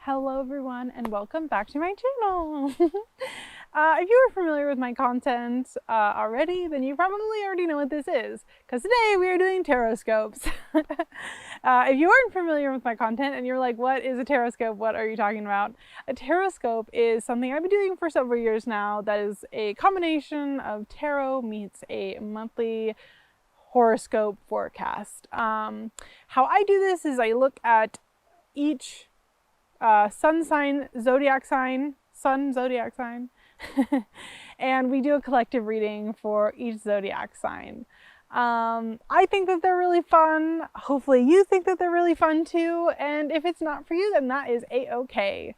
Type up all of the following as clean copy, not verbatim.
Hello everyone and welcome back to my channel. If you are familiar with my content already, then you probably already know what this is, because today we are doing Tarotscopes. If you aren't familiar with my content and you're like, what is a Tarotscope? What are you talking about? A Tarotscope is something I've been doing for several years now that is a combination of tarot meets a monthly horoscope forecast. How I do this is I look at each sun sign, zodiac sign, and we do a collective reading for each zodiac sign. I think that they're really fun. Hopefully you think that they're really fun too. And if it's not for you, then that is a-okay.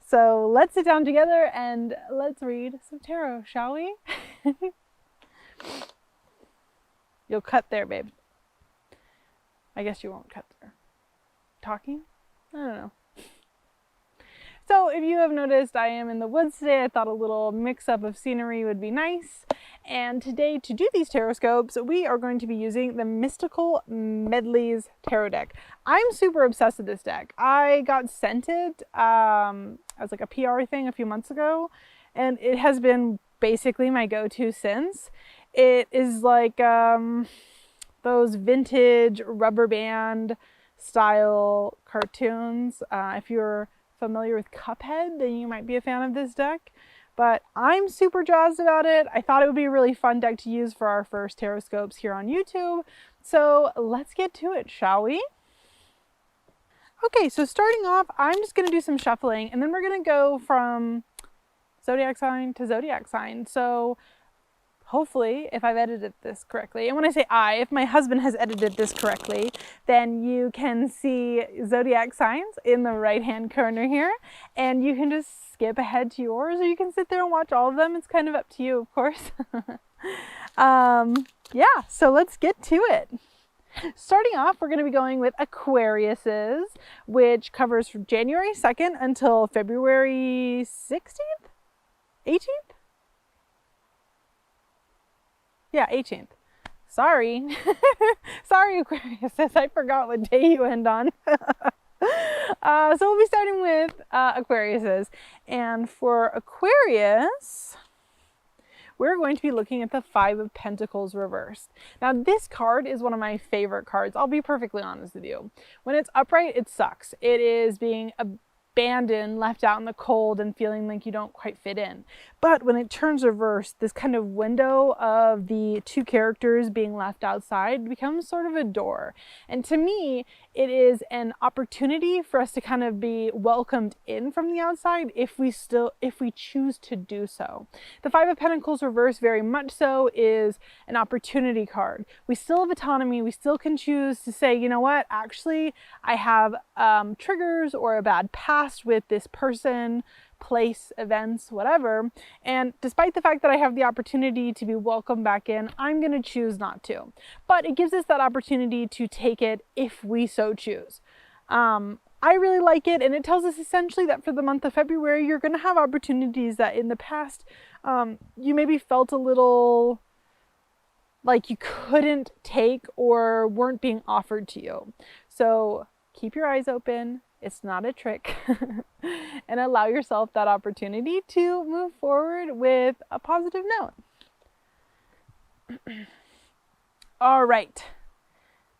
So let's sit down together and let's read some tarot, shall we? You'll cut there, babe. I guess you won't cut there. Talking? I don't know. So if you have noticed, I am in the woods today. I thought a little mix-up of scenery would be nice. And today, to do these Tarotscopes, we are going to be using the Mystical Medleys Tarot deck. I'm super obsessed with this deck. I got sent it as like a PR thing a few months ago, and it has been basically my go-to since. It is like those vintage rubber band style cartoons. If you're familiar with Cuphead, then you might be a fan of this deck. But I'm super jazzed about it. I thought it would be a really fun deck to use for our first Tarotscopes here on YouTube. So let's get to it, shall we? Okay, so starting off, I'm just going to do some shuffling, and then we're going to go from zodiac sign to zodiac sign. So hopefully, if I've edited this correctly, and when I say if my husband has edited this correctly, then you can see zodiac signs in the right-hand corner here, and you can just skip ahead to yours, or you can sit there and watch all of them. It's kind of up to you, of course. Yeah, so let's get to it. Starting off, we're going to be going with Aquariuses, which covers from January 2nd until February 16th? 18th? Yeah, 18th. Sorry. Sorry, Aquarius. I forgot what day you end on. So we'll be starting with Aquariuses. And for Aquarius, we're going to be looking at the Five of Pentacles reversed. Now, this card is one of my favorite cards. I'll be perfectly honest with you. When it's upright, it sucks. It is being abandoned, left out in the cold, and feeling like you don't quite fit in. But when it turns reversed, this kind of window of the two characters being left outside becomes sort of a door. And to me, it is an opportunity for us to kind of be welcomed in from the outside if we choose to do so. The Five of Pentacles reversed very much so is an opportunity card. We still have autonomy. We still can choose to say, you know what, actually, I have triggers or a bad past with this person, place, events, whatever. And despite the fact that I have the opportunity to be welcomed back in, I'm going to choose not to. But it gives us that opportunity to take it if we so choose. I really like it, and it tells us essentially that for the month of February, you're going to have opportunities that in the past you maybe felt a little like you couldn't take or weren't being offered to you. So keep your eyes open. It's not a trick. And allow yourself that opportunity to move forward with a positive note. All right.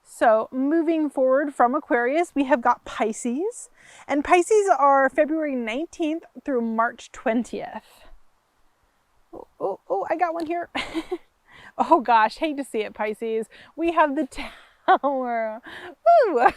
So moving forward from Aquarius, we have got Pisces. And Pisces are February 19th through March 20th. Oh, I got one here. Oh gosh, hate to see it, Pisces. We have the Tower. Woo!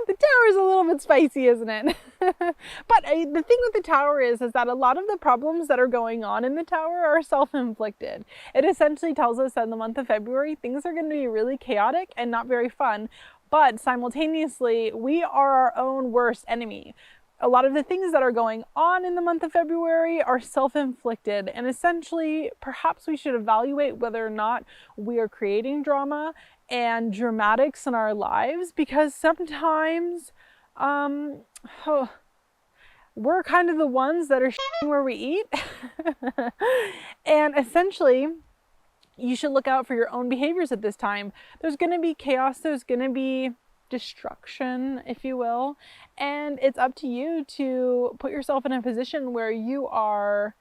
The Tower is a little bit spicy, isn't it? But the thing with the Tower is that a lot of the problems that are going on in the Tower are self-inflicted. It essentially tells us that in the month of February, things are going to be really chaotic and not very fun. But simultaneously, we are our own worst enemy. A lot of the things that are going on in the month of February are self-inflicted, and essentially, perhaps we should evaluate whether or not we are creating drama and dramatics in our lives, because sometimes we're kind of the ones that are shitting where we eat. And essentially, you should look out for your own behaviors at this time. There's going to be chaos. There's going to be destruction, if you will. And it's up to you to put yourself in a position where you are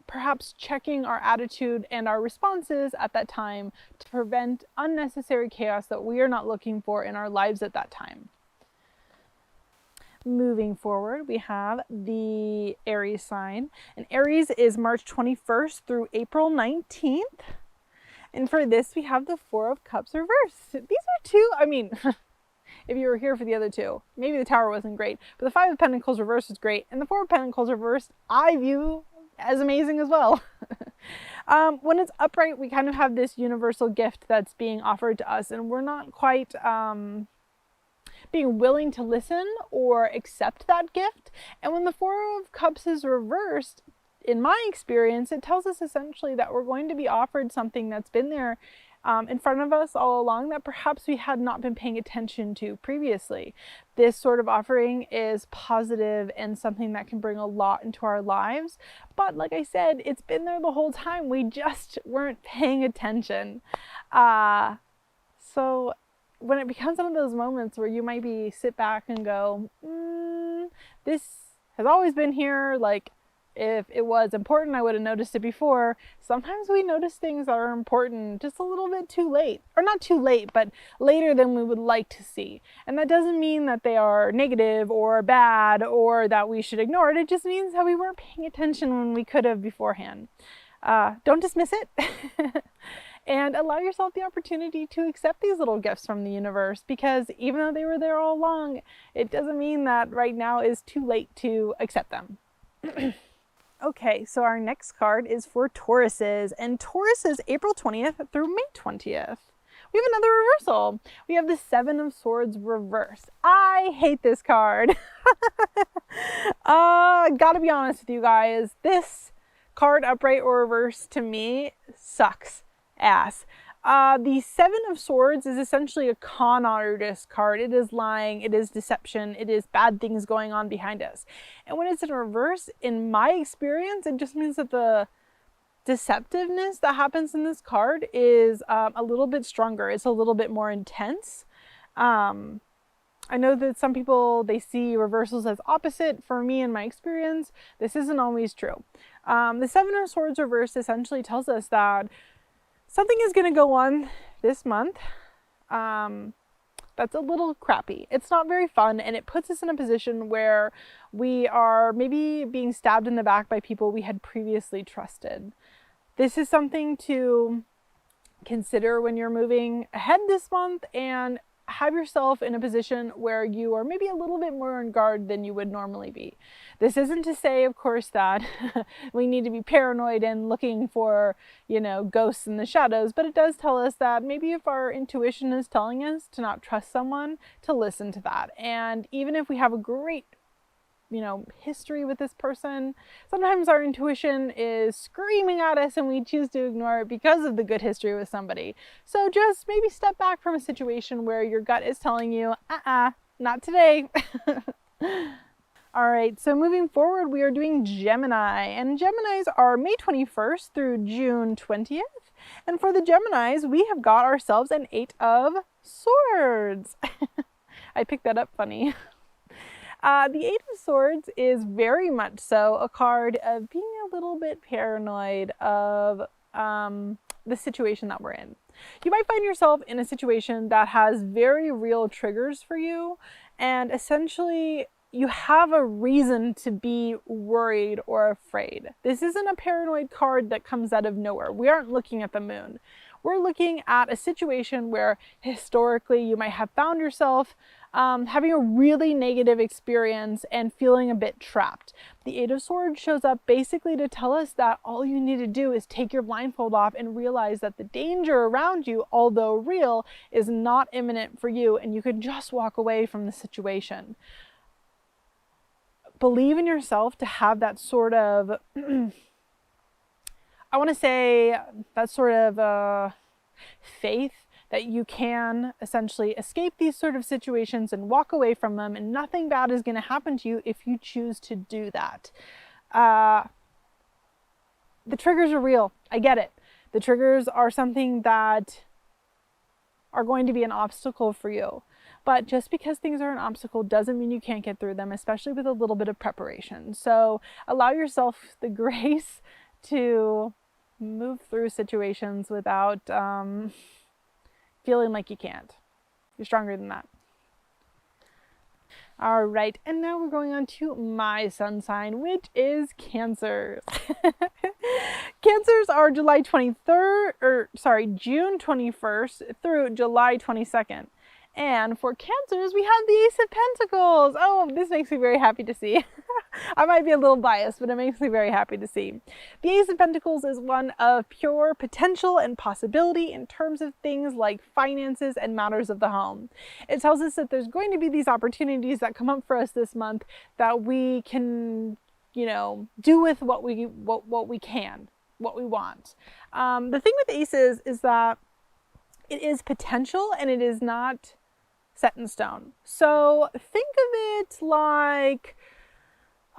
perhaps checking our attitude and our responses at that time to prevent unnecessary chaos that we are not looking for in our lives at that time. Moving forward, we have the Aries sign, and Aries is March 21st through April 19th. And for this, we have the Four of Cups reversed. These are two, I mean, if you were here for the other two, maybe the Tower wasn't great, but the Five of Pentacles reversed is great, and the Four of Pentacles reversed, I view as amazing as well. When it's upright, we kind of have this universal gift that's being offered to us, and we're not quite being willing to listen or accept that gift. And when the Four of Cups is reversed, in my experience, it tells us essentially that we're going to be offered something that's been there in front of us all along that perhaps we had not been paying attention to previously. This sort of offering is positive and something that can bring a lot into our lives. But like I said, it's been there the whole time. We just weren't paying attention. So when it becomes one of those moments where you might be sit back and go, this has always been here, like, if it was important, I would have noticed it before. Sometimes we notice things that are important just a little bit too late. Or not too late, but later than we would like to see. And that doesn't mean that they are negative or bad or that we should ignore it. It just means that we weren't paying attention when we could have beforehand. Don't dismiss it. And allow yourself the opportunity to accept these little gifts from the universe, because even though they were there all along, it doesn't mean that right now is too late to accept them. Okay, so our next card is for Tauruses, and Taurus is April 20th through May 20th. We have another reversal. We have the Seven of Swords reversed. I hate this card. Gotta be honest with you guys. This card, upright or reversed, to me sucks ass. The Seven of Swords is essentially a con artist card. It is lying, it is deception, it is bad things going on behind us. And when it's in reverse, in my experience, it just means that the deceptiveness that happens in this card is a little bit stronger. It's a little bit more intense. I know that some people, they see reversals as opposite. For me, in my experience, this isn't always true. The Seven of Swords reversed essentially tells us that something is going to go on this month that's a little crappy. It's not very fun, and it puts us in a position where we are maybe being stabbed in the back by people we had previously trusted. This is something to consider when you're moving ahead this month, and have yourself in a position where you are maybe a little bit more on guard than you would normally be. This isn't to say, of course, that we need to be paranoid and looking for, you know, ghosts in the shadows, but it does tell us that maybe if our intuition is telling us to not trust someone, to listen to that. And even if we have a great, you know, history with this person, sometimes our intuition is screaming at us and we choose to ignore it because of the good history with somebody. So just maybe step back from a situation where your gut is telling you, not today. All right, so moving forward, we are doing Gemini, and Geminis are May 21st through June 20th. And for the Geminis, we have got ourselves an Eight of Swords. I picked that up funny. The Eight of Swords is very much so a card of being a little bit paranoid of the situation that we're in. You might find yourself in a situation that has very real triggers for you, and essentially you have a reason to be worried or afraid. This isn't a paranoid card that comes out of nowhere. We aren't looking at the moon. We're looking at a situation where historically you might have found yourself having a really negative experience and feeling a bit trapped. The Eight of Swords shows up basically to tell us that all you need to do is take your blindfold off and realize that the danger around you, although real, is not imminent for you, and you can just walk away from the situation. Believe in yourself to have that sort of, I want to say, that sort of faith that you can essentially escape these sort of situations and walk away from them, and nothing bad is going to happen to you if you choose to do that. The triggers are real. I get it. The triggers are something that are going to be an obstacle for you. But just because things are an obstacle doesn't mean you can't get through them, especially with a little bit of preparation. So allow yourself the grace to move through situations without feeling like you can't. You're stronger than that. All right, and now we're going on to my sun sign, which is Cancers. Cancers are June 21st through July 22nd. And for Cancers, we have the Ace of Pentacles. Oh, this makes me very happy to see. I might be a little biased, but it makes me very happy to see. The Ace of Pentacles is one of pure potential and possibility in terms of things like finances and matters of the home. It tells us that there's going to be these opportunities that come up for us this month that we can, you know, do with what we can, what we want. The thing with aces is that it is potential and it is not set in stone. So think of it like,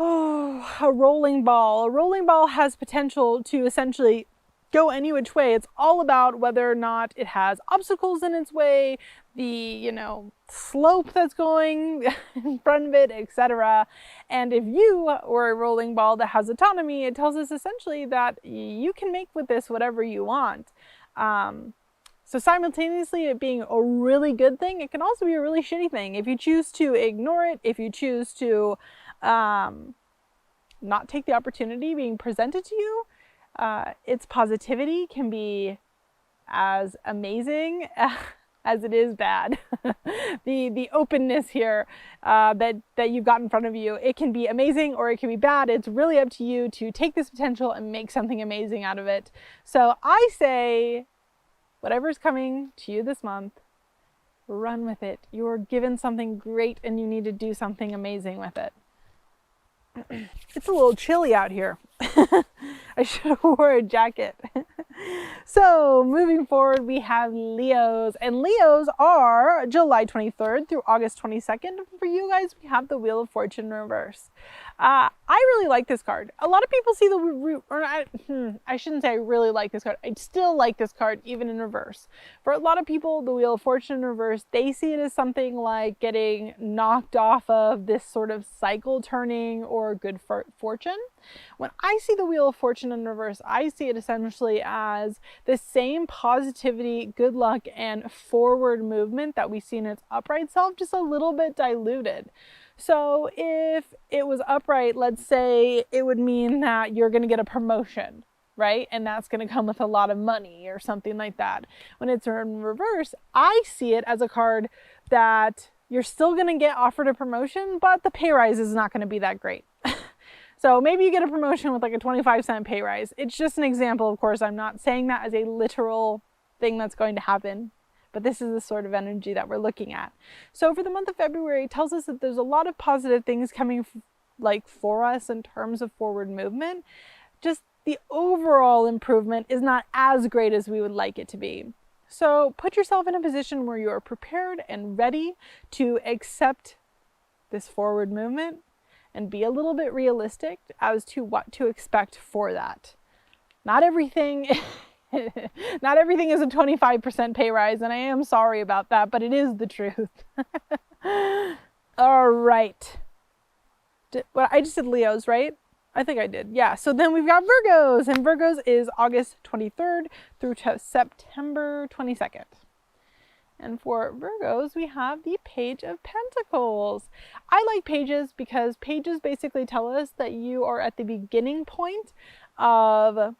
a rolling ball. A rolling ball has potential to essentially go any which way. It's all about whether or not it has obstacles in its way, the, you know, slope that's going in front of it, etc. And if you were a rolling ball that has autonomy, it tells us essentially that you can make with this whatever you want. So simultaneously it being a really good thing, it can also be a really shitty thing. If you choose to ignore it, if you choose to not take the opportunity being presented to you, its positivity can be as amazing as it is bad. the openness here that you've got in front of you, it can be amazing or it can be bad. It's really up to you to take this potential and make something amazing out of it. So I say, whatever's coming to you this month, run with it. You're given something great and you need to do something amazing with it. It's a little chilly out here. I should have wore a jacket. So moving forward, we have Leos, and Leos are July 23rd through August 22nd. For you guys, we have the Wheel of Fortune in reverse. I really like this card. A lot of people see I shouldn't say I really like this card. I still like this card even in reverse. For a lot of people, the Wheel of Fortune in reverse, they see it as something like getting knocked off of this sort of cycle turning or good fortune. When I see the Wheel of Fortune in reverse, I see it essentially as the same positivity, good luck, and forward movement that we see in its upright self, just a little bit diluted. So if it was upright, let's say it would mean that you're going to get a promotion, right? And that's going to come with a lot of money or something like that. When it's in reverse, I see it as a card that you're still going to get offered a promotion, but the pay rise is not going to be that great. So maybe you get a promotion with like a 25-cent pay rise. It's just an example, of course. I'm not saying that as a literal thing that's going to happen, but this is the sort of energy that we're looking at. So for the month of February, it tells us that there's a lot of positive things coming for us in terms of forward movement. Just the overall improvement is not as great as we would like it to be. So put yourself in a position where you are prepared and ready to accept this forward movement and be a little bit realistic as to what to expect for that. Not everything is a 25% pay rise, and I am sorry about that, but it is the truth. All right. Well, I just said Leos, right? I think I did. Yeah. So then we've got Virgos, and Virgos is August 23rd through September 22nd. And for Virgos, we have the Page of Pentacles. I like pages because pages basically tell us that you are at the beginning point of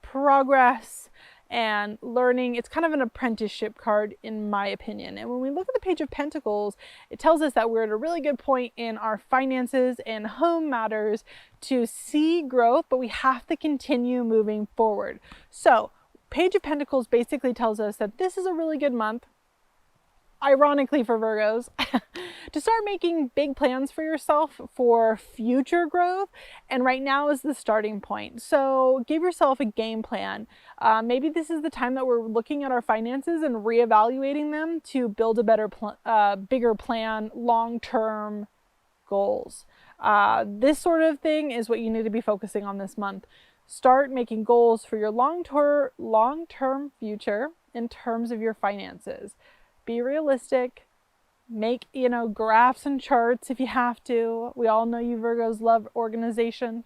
progress and learning. It's kind of an apprenticeship card in my opinion. And when we look at the Page of Pentacles, it tells us that we're at a really good point in our finances and home matters to see growth, but we have to continue moving forward. So Page of Pentacles basically tells us that this is a really good month, ironically for Virgos, to start making big plans for yourself for future growth. And right now is the starting point. So give yourself a game plan. Maybe this is the time that we're looking at our finances and reevaluating them to build a better, bigger plan, long-term goals. This sort of thing is what you need to be focusing on this month. start making goals for your long-term future in terms of your finances. Be realistic. Make, graphs and charts if you have to. We all know you Virgos love organization.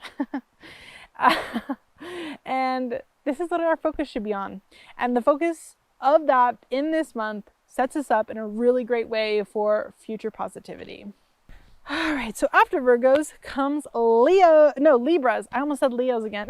And this is what our focus should be on. And the focus of that in this month sets us up in a really great way for future positivity. All right, so after Virgos comes Libras. I almost said Leos again.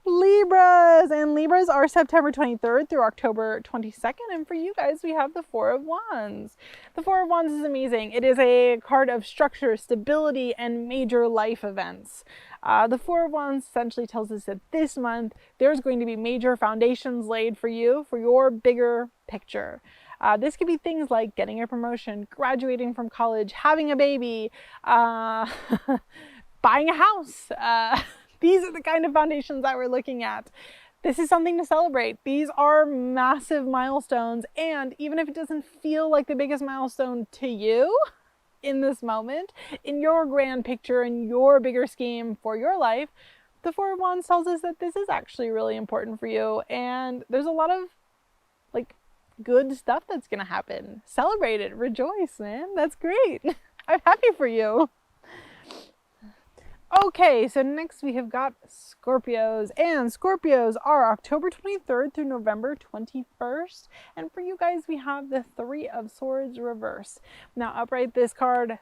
Libras, and Libras are September 23rd through October 22nd, and for you guys we have the Four of Wands. The Four of Wands is amazing. It is a card of structure, stability, and major life events. The Four of Wands essentially tells us that this month there's going to be major foundations laid for you for your bigger picture. This could be things like getting a promotion, graduating from college, having a baby, buying a house. These are the kind of foundations that we're looking at. This is something to celebrate. These are massive milestones, and even if it doesn't feel like the biggest milestone to you in this moment, in your grand picture, in your bigger scheme for your life, the Four of Wands tells us that this is actually really important for you, and there's a lot of good stuff that's gonna happen. Celebrate it, rejoice, man. That's great. I'm happy for you. Okay, so next we have got Scorpios, and Scorpios are October 23rd through November 21st, and for you guys we have the Three of Swords reverse. Now upright, this card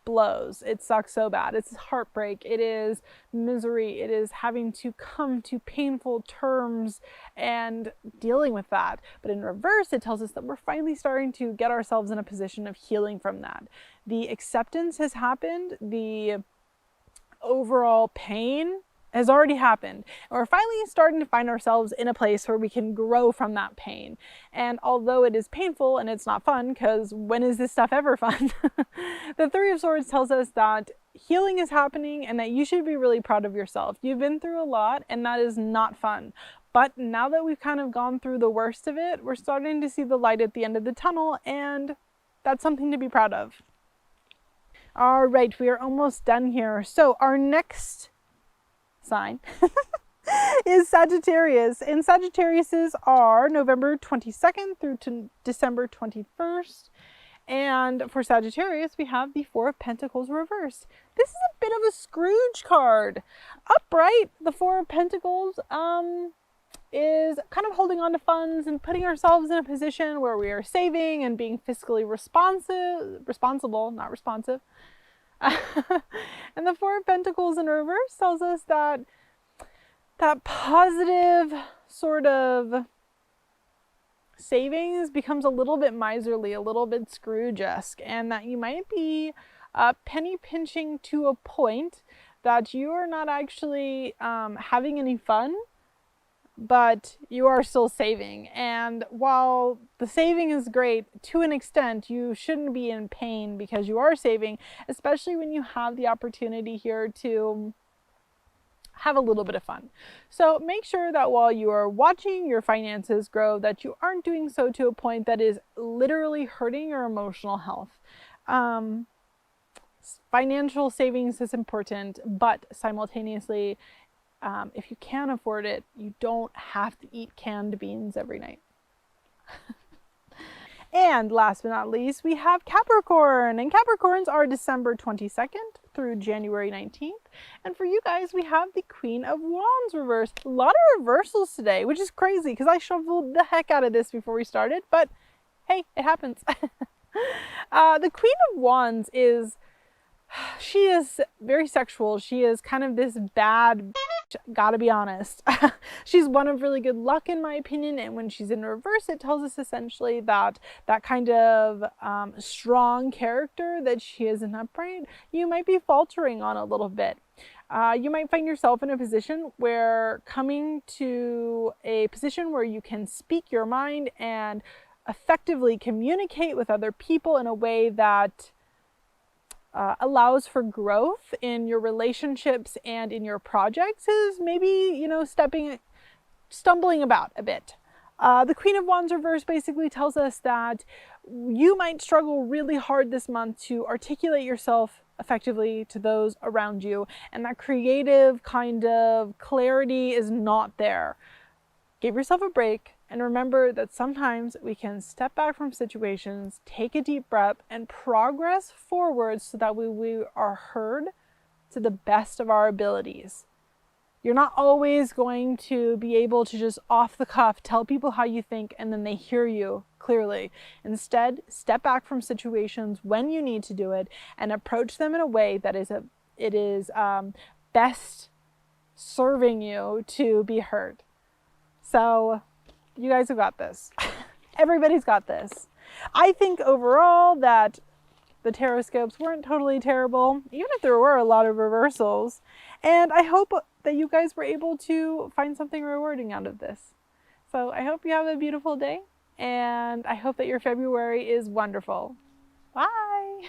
blows. It sucks so bad. It's heartbreak, it is misery, it is having to come to painful terms and dealing with that. But in reverse, it tells us that we're finally starting to get ourselves in a position of healing from that. The acceptance has happened, the overall pain has already happened, and we're finally starting to find ourselves in a place where we can grow from that pain. And although it is painful and it's not fun, because when is this stuff ever fun? The Three of Swords tells us that healing is happening and that you should be really proud of yourself. You've been through a lot and that is not fun. But now that we've kind of gone through the worst of it, we're starting to see the light at the end of the tunnel, and that's something to be proud of. All right, we are almost done here. So our next sign is Sagittarius, and Sagittariuses are November 22nd through to December 21st. And for Sagittarius, we have the Four of Pentacles reverse. This is a bit of a Scrooge card. Upright, the Four of Pentacles is kind of holding on to funds and putting ourselves in a position where we are saving and being fiscally responsible, not responsive. And the Four of Pentacles in reverse tells us that positive sort of savings becomes a little bit miserly, a little bit Scrooge-esque, and that you might be penny pinching to a point that you are not actually having any fun, but you are still saving. And while the saving is great, to an extent, you shouldn't be in pain because you are saving, especially when you have the opportunity here to have a little bit of fun. So make sure that while you are watching your finances grow, that you aren't doing so to a point that is literally hurting your emotional health. Financial savings is important, but simultaneously, if you can afford it, you don't have to eat canned beans every night. And last but not least, we have Capricorn, and Capricorns are December 22nd through January 19th. And for you guys, we have the Queen of Wands reverse. A lot of reversals today, which is crazy because I shuffled the heck out of this before we started, but hey, it happens. The Queen of Wands she is very sexual. She is kind of this bad bitch, gotta be honest. She's one of really good luck in my opinion, and when she's in reverse, it tells us essentially that kind of strong character that she is in upright, you might be faltering on a little bit. You might find yourself in a position where coming to a position where you can speak your mind and effectively communicate with other people in a way that allows for growth in your relationships and in your projects is maybe, you know, stumbling about a bit. The Queen of Wands reverse basically tells us that you might struggle really hard this month to articulate yourself effectively to those around you, and that creative kind of clarity is not there. Give yourself a break and remember that sometimes we can step back from situations, take a deep breath, and progress forward so that we are heard to the best of our abilities. You're not always going to be able to just off the cuff tell people how you think and then they hear you clearly. Instead, step back from situations when you need to do it and approach them in a way that is best serving you to be heard. So you guys have got this. Everybody's got this. I think overall that the Tarotscopes weren't totally terrible, even if there were a lot of reversals. And I hope that you guys were able to find something rewarding out of this. So I hope you have a beautiful day, and I hope that your February is wonderful. Bye!